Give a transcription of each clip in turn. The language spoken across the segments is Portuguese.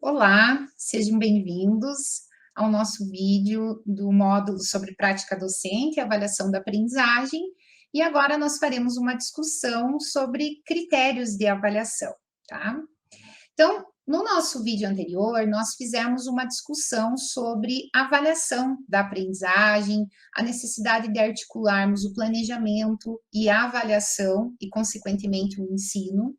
Olá, sejam bem-vindos ao nosso vídeo do módulo sobre prática docente e avaliação da aprendizagem. E agora nós faremos uma discussão sobre critérios de avaliação, tá? Então, no nosso vídeo anterior, nós fizemos uma discussão sobre avaliação da aprendizagem, a necessidade de articularmos o planejamento e a avaliação e, consequentemente, o ensino.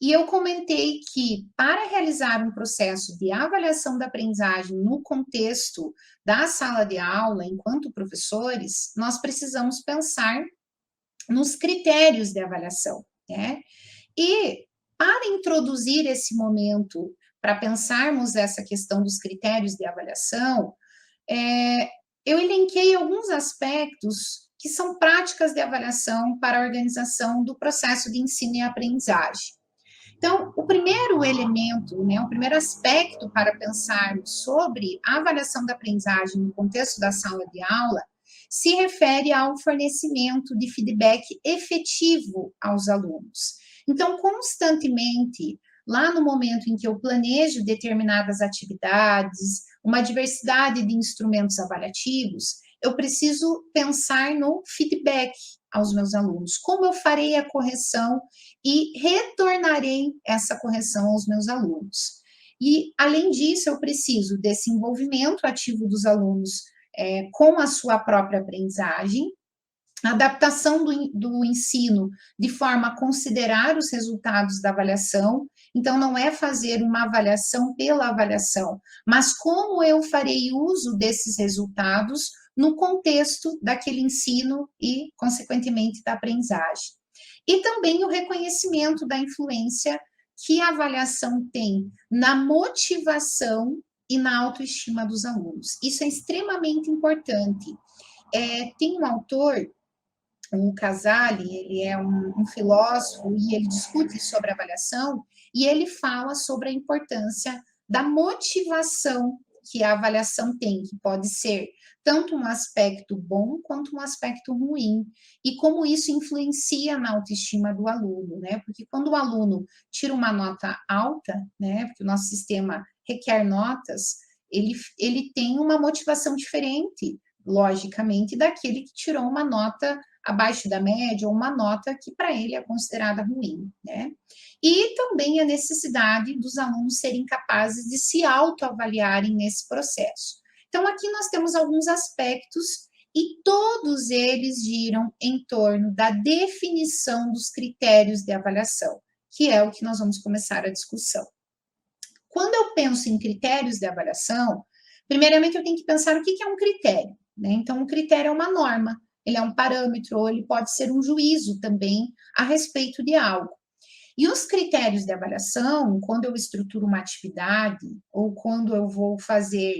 E eu comentei que, para realizar um processo de avaliação da aprendizagem no contexto da sala de aula, enquanto professores, nós precisamos pensar nos critérios de avaliação, né? E para introduzir esse momento, para pensarmos essa questão dos critérios de avaliação, eu elenquei alguns aspectos que são práticas de avaliação para a organização do processo de ensino e aprendizagem. Então, o primeiro elemento, né, o primeiro aspecto para pensarmos sobre a avaliação da aprendizagem no contexto da sala de aula se refere ao fornecimento de feedback efetivo aos alunos. Então, constantemente, lá no momento em que eu planejo determinadas atividades, uma diversidade de instrumentos avaliativos, eu preciso pensar no feedback aos meus alunos. Como eu farei a correção e retornarei essa correção aos meus alunos. E, além disso, eu preciso desse envolvimento ativo dos alunos com a sua própria aprendizagem, adaptação do ensino de forma a considerar os resultados da avaliação. Então, não é fazer uma avaliação pela avaliação, mas como eu farei uso desses resultados no contexto daquele ensino e, consequentemente, da aprendizagem. E também o reconhecimento da influência que a avaliação tem na motivação e na autoestima dos alunos. Isso é extremamente importante. Tem um autor, o Casale, ele é um filósofo e ele discute sobre avaliação e ele fala sobre a importância da motivação que a avaliação tem, que pode ser tanto um aspecto bom quanto um aspecto ruim, e como isso influencia na autoestima do aluno, né? Porque quando o aluno tira uma nota alta, né? Porque o nosso sistema requer notas, ele tem uma motivação diferente, logicamente, daquele que tirou uma nota abaixo da média ou uma nota que para ele é considerada ruim, né? E também a necessidade dos alunos serem capazes de se autoavaliarem nesse processo. Então, aqui nós temos alguns aspectos e todos eles giram em torno da definição dos critérios de avaliação, que é o que nós vamos começar a discussão. Quando eu penso em critérios de avaliação, primeiramente eu tenho que pensar o que é um critério, né? Então, um critério é uma norma, ele é um parâmetro, ou ele pode ser um juízo também a respeito de algo. E os critérios de avaliação, quando eu estruturo uma atividade, ou quando eu vou fazer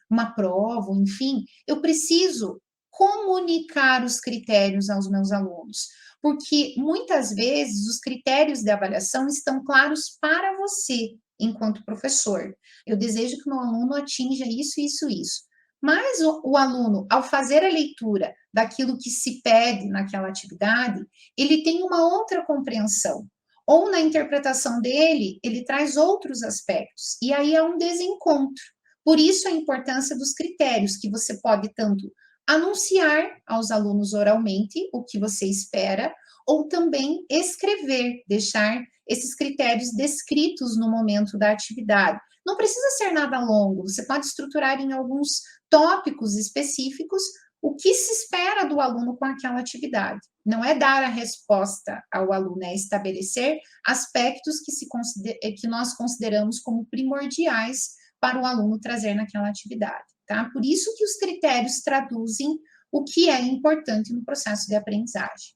uma prova, enfim, eu preciso comunicar os critérios aos meus alunos, porque muitas vezes os critérios de avaliação estão claros para você, enquanto professor. Eu desejo que o meu aluno atinja isso, isso, isso. Mas o aluno, ao fazer a leitura daquilo que se pede naquela atividade, ele tem uma outra compreensão. Ou na interpretação dele, ele traz outros aspectos. E aí é um desencontro. Por isso a importância dos critérios, que você pode tanto anunciar aos alunos oralmente o que você espera, ou também escrever, deixar esses critérios descritos no momento da atividade. Não precisa ser nada longo, você pode estruturar em alguns tópicos específicos o que se espera do aluno com aquela atividade. Não é dar a resposta ao aluno, é estabelecer aspectos que nós consideramos como primordiais para o aluno trazer naquela atividade, tá? Por isso que os critérios traduzem o que é importante no processo de aprendizagem.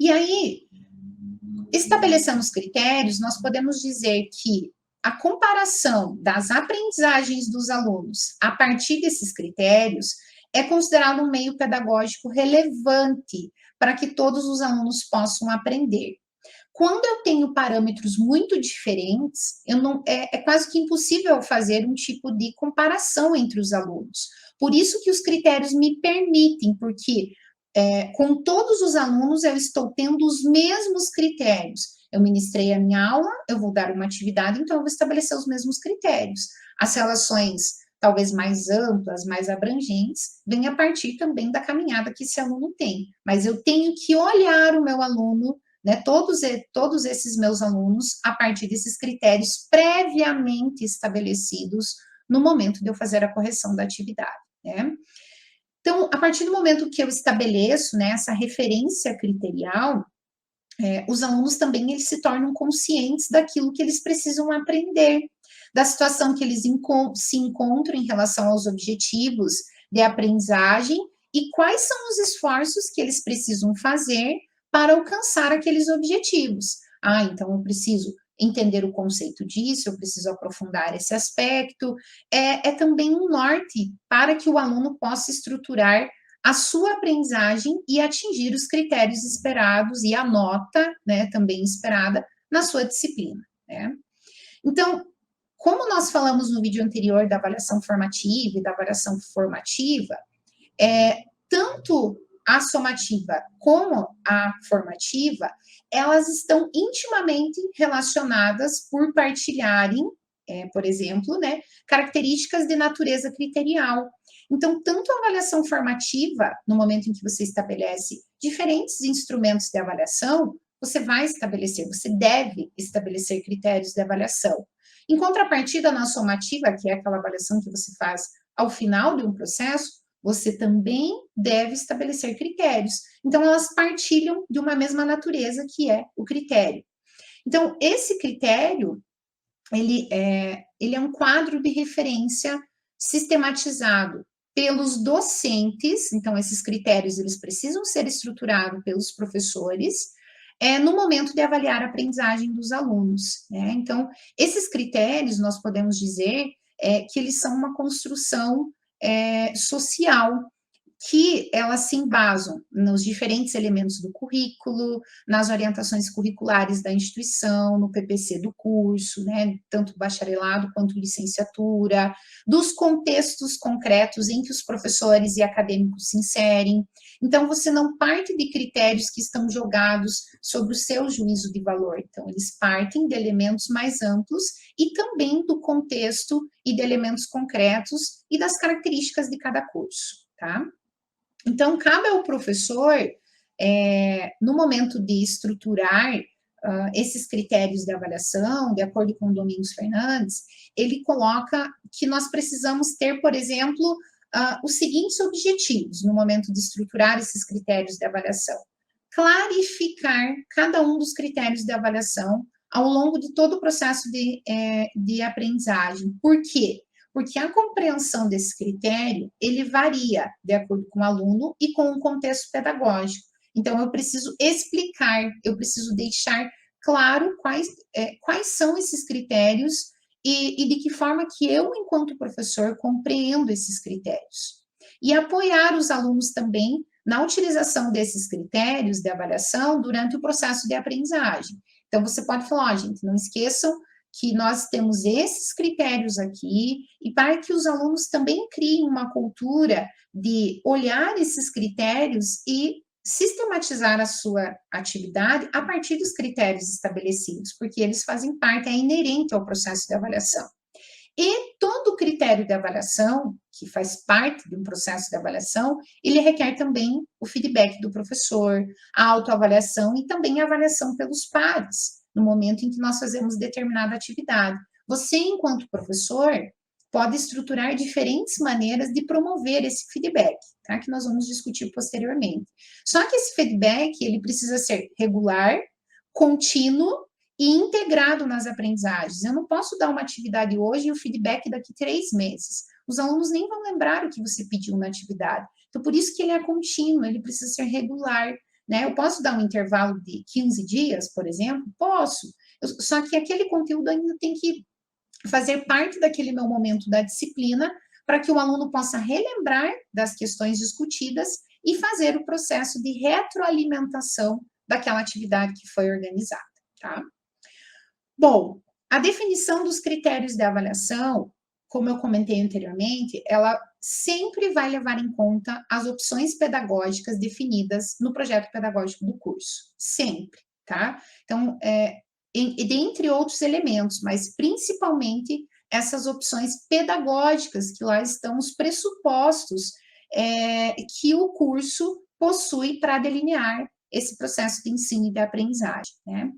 E aí, estabelecendo os critérios, nós podemos dizer que a comparação das aprendizagens dos alunos a partir desses critérios é considerado um meio pedagógico relevante para que todos os alunos possam aprender. Quando eu tenho parâmetros muito diferentes, é quase que impossível fazer um tipo de comparação entre os alunos. Por isso que os critérios me permitem, porque com todos os alunos eu estou tendo os mesmos critérios. eu ministrei a minha aula, eu vou dar uma atividade, então eu vou estabelecer os mesmos critérios. As relações talvez mais amplas, mais abrangentes, vem a partir também da caminhada que esse aluno tem. Mas eu tenho que olhar o meu aluno, né, todos esses meus alunos, a partir desses critérios previamente estabelecidos no momento de eu fazer a correção da atividade, né? Então, a partir do momento que eu estabeleço, né, essa referência criterial, os alunos também eles se tornam conscientes daquilo que eles precisam aprender, da situação que eles se encontram em relação aos objetivos de aprendizagem e quais são os esforços que eles precisam fazer para alcançar aqueles objetivos. Ah, então eu preciso entender o conceito disso, eu preciso aprofundar esse aspecto. É também um norte para que o aluno possa estruturar a sua aprendizagem e atingir os critérios esperados e a nota, né, também esperada na sua disciplina, né? Então, como nós falamos no vídeo anterior da avaliação formativa e da avaliação formativa, tanto a somativa como a formativa, elas estão intimamente relacionadas por partilharem, por exemplo, né, características de natureza criterial. Então, tanto a avaliação formativa, no momento em que você estabelece diferentes instrumentos de avaliação, você deve estabelecer critérios de avaliação. Em contrapartida, na somativa, que é aquela avaliação que você faz ao final de um processo, você também deve estabelecer critérios. Então, elas partilham de uma mesma natureza, que é o critério. Então, esse critério, ele é um quadro de referência sistematizado pelos docentes, então esses critérios, eles precisam ser estruturados pelos professores, no momento de avaliar a aprendizagem dos alunos, né? Então, esses critérios, nós podemos dizer que eles são uma construção social, que elas se embasam nos diferentes elementos do currículo, nas orientações curriculares da instituição, no PPC do curso, né, tanto bacharelado quanto licenciatura, dos contextos concretos em que os professores e acadêmicos se inserem. Então, você não parte de critérios que estão jogados sobre o seu juízo de valor. Então, eles partem de elementos mais amplos e também do contexto e de elementos concretos e das características de cada curso, tá? Então, cabe ao professor, no momento de estruturar esses critérios de avaliação, de acordo com o Domingos Fernandes, ele coloca que nós precisamos ter, por exemplo, os seguintes objetivos no momento de estruturar esses critérios de avaliação. Clarificar cada um dos critérios de avaliação ao longo de todo o processo de aprendizagem. Por quê? Porque a compreensão desse critério, ele varia de acordo com o aluno e com o contexto pedagógico. Então, eu preciso explicar, eu preciso deixar claro quais são esses critérios e de que forma que eu, enquanto professor, compreendo esses critérios. E apoiar os alunos também na utilização desses critérios de avaliação durante o processo de aprendizagem. Então, você pode falar, gente, não esqueçam que nós temos esses critérios aqui, e para que os alunos também criem uma cultura de olhar esses critérios e sistematizar a sua atividade a partir dos critérios estabelecidos, porque eles fazem parte, é inerente ao processo de avaliação. E todo critério de avaliação, que faz parte de um processo de avaliação, ele requer também o feedback do professor, a autoavaliação e também a avaliação pelos pares, no momento em que nós fazemos determinada atividade. Você, enquanto professor, pode estruturar diferentes maneiras de promover esse feedback, tá? Que nós vamos discutir posteriormente. Só que esse feedback, ele precisa ser regular, contínuo e integrado nas aprendizagens. Eu não posso dar uma atividade hoje e o feedback daqui 3 meses. Os alunos nem vão lembrar o que você pediu na atividade. Então, por isso que ele é contínuo, ele precisa ser regular, né? Eu posso dar um intervalo de 15 dias, por exemplo? Posso. Só que aquele conteúdo ainda tem que fazer parte daquele meu momento da disciplina para que o aluno possa relembrar das questões discutidas e fazer o processo de retroalimentação daquela atividade que foi organizada, tá? Bom, a definição dos critérios de avaliação, como eu comentei anteriormente, ela sempre vai levar em conta as opções pedagógicas definidas no projeto pedagógico do curso, sempre. tá? Então, dentre outros elementos, mas principalmente essas opções pedagógicas, que lá estão os pressupostos que o curso possui para delinear esse processo de ensino e de aprendizagem, né?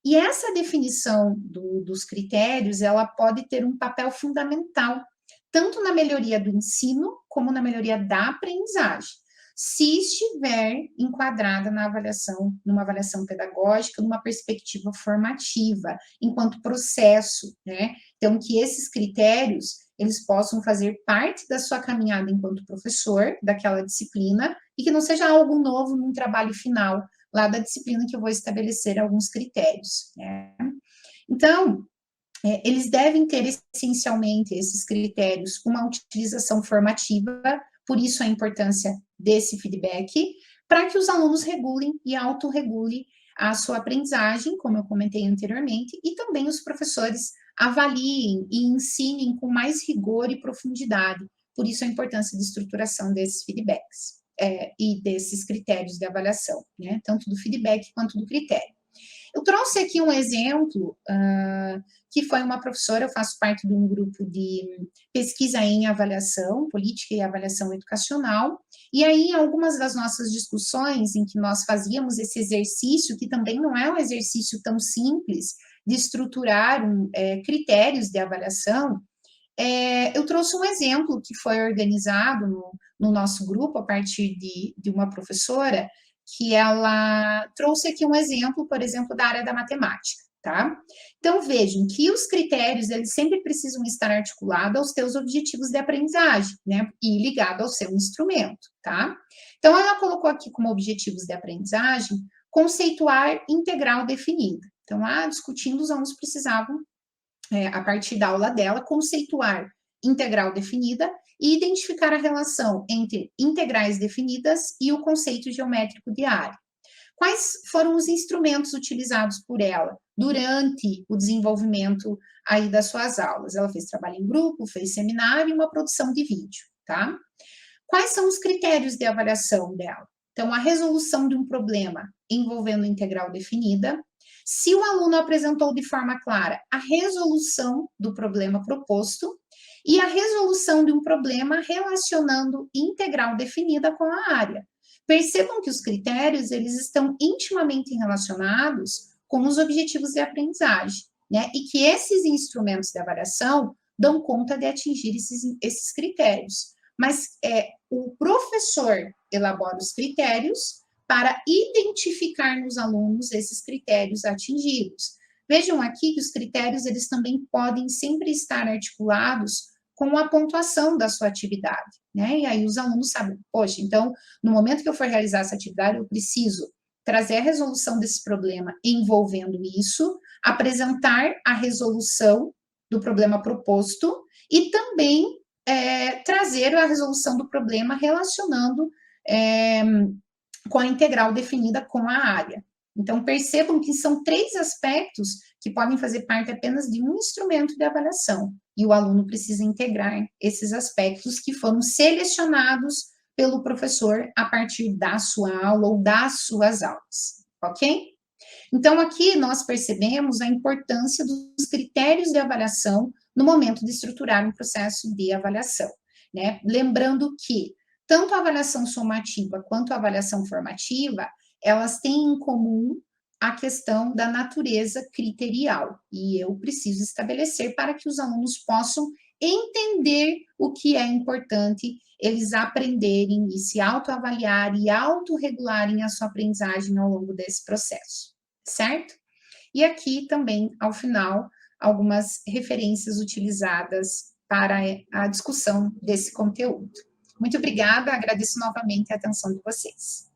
E essa definição dos critérios, ela pode ter um papel fundamental, tanto na melhoria do ensino, como na melhoria da aprendizagem, se estiver enquadrada numa avaliação pedagógica, numa perspectiva formativa, enquanto processo, né? Então, que esses critérios, eles possam fazer parte da sua caminhada enquanto professor daquela disciplina, e que não seja algo novo num trabalho final, lá da disciplina que eu vou estabelecer alguns critérios, né? Então, eles devem ter essencialmente esses critérios, uma utilização formativa, por isso a importância desse feedback, para que os alunos regulem e autorregulem a sua aprendizagem, como eu comentei anteriormente, e também os professores avaliem e ensinem com mais rigor e profundidade. Por isso a importância de estruturação desses feedbacks e desses critérios de avaliação, né? Tanto do feedback quanto do critério. Eu trouxe aqui um exemplo, que foi uma professora, eu faço parte de um grupo de pesquisa em avaliação, política e avaliação educacional, e aí em algumas das nossas discussões em que nós fazíamos esse exercício, que também não é um exercício tão simples, de estruturar critérios de avaliação, eu trouxe um exemplo que foi organizado no nosso grupo, a partir de uma professora, que ela trouxe aqui um exemplo, por exemplo, da área da matemática, tá? Então, vejam que os critérios, eles sempre precisam estar articulados aos teus objetivos de aprendizagem, né? E ligado ao seu instrumento, tá? Então, ela colocou aqui como objetivos de aprendizagem conceituar integral definida. Então, lá, discutindo, os alunos precisavam a partir da aula dela, conceituar integral definida e identificar a relação entre integrais definidas e o conceito geométrico de área. Quais foram os instrumentos utilizados por ela durante o desenvolvimento aí das suas aulas? Ela fez trabalho em grupo, fez seminário e uma produção de vídeo, tá? Quais são os critérios de avaliação dela? Então, a resolução de um problema envolvendo integral definida. Se o aluno apresentou de forma clara a resolução do problema proposto e a resolução de um problema relacionando integral definida com a área. Percebam que os critérios, eles estão intimamente relacionados com os objetivos de aprendizagem, né? E que esses instrumentos de avaliação dão conta de atingir esses critérios. Mas o professor elabora os critérios para identificar nos alunos esses critérios atingidos. Vejam aqui que os critérios, eles também podem sempre estar articulados com a pontuação da sua atividade, né? E aí os alunos sabem, poxa, então, no momento que eu for realizar essa atividade, eu preciso trazer a resolução desse problema envolvendo isso, apresentar a resolução do problema proposto e também trazer a resolução do problema relacionando com a integral definida com a área. Então, percebam que são 3 aspectos que podem fazer parte apenas de um instrumento de avaliação, e o aluno precisa integrar esses aspectos que foram selecionados pelo professor a partir da sua aula ou das suas aulas, ok? Então, aqui nós percebemos a importância dos critérios de avaliação no momento de estruturar um processo de avaliação, né? Lembrando que tanto a avaliação somativa quanto a avaliação formativa, elas têm em comum a questão da natureza criterial, e eu preciso estabelecer para que os alunos possam entender o que é importante eles aprenderem e se autoavaliarem e autorregularem a sua aprendizagem ao longo desse processo, certo? E aqui também, ao final, algumas referências utilizadas para a discussão desse conteúdo. Muito obrigada, agradeço novamente a atenção de vocês.